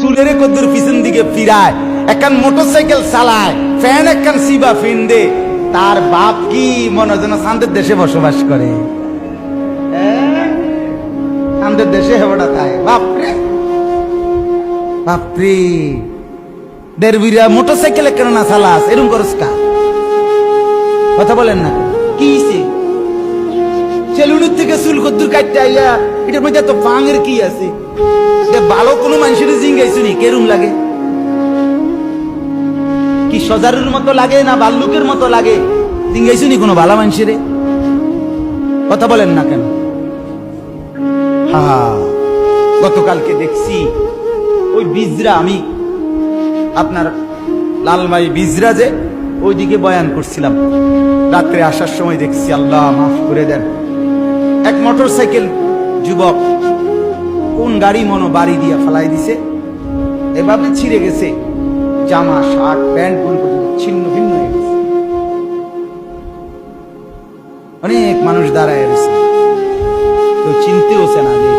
চুলের কদ্দুর পিছন দিকে ফিরায়, একখান মোটরসাইকেল চালায়, ফ্যান একখান সিবা ফিন দে, তার বাপ কি মনে হয় যেন চাঁদের দেশে বসবাস করে। চাঁদের দেশে হেবটা তাই। বাপরে বাপরে, দেড়বিরা মোটরসাইকেলে কেন না চালাস, এরকম করস কা? কথা বলেন না, কি হইছে? সেলুনের থেকে চুল কদ্দুর কাটতে আইয়া, এটার মধ্যে এত ফাঙের কি আছে? ভালো কোনো মানুষের জিঙ্গাইছো নি, কেরুম লাগে? কি সজারুর মতো লাগে না বাল্লুকের মতো লাগে? জিঙ্গাইছো নি কোনো ভালো মানুষের? কথা বলেন না কেন? হ্যাঁ, গতকালকে দেখছি ওই বিজরা, আমি আপনার লালমাই বিজরা যে ওইদিকে বয়ান করছিলাম, রাত্রে আসার সময় দেখছি, আল্লাহ মাফ করে দেন, এক মোটরসাইকেল যুবক কোন গাড়ি মনো বাড়ি দিয়া ফালাই দিছে, এভাবে ছিঁড়ে গেছে, জামা শার্ট প্যান্ট ছিন্ন ভিন্ন হয়ে গেছে। অনেক মানুষ দাঁড়ায় রয়েছে, কেউ চিনতে হচ্ছে না যে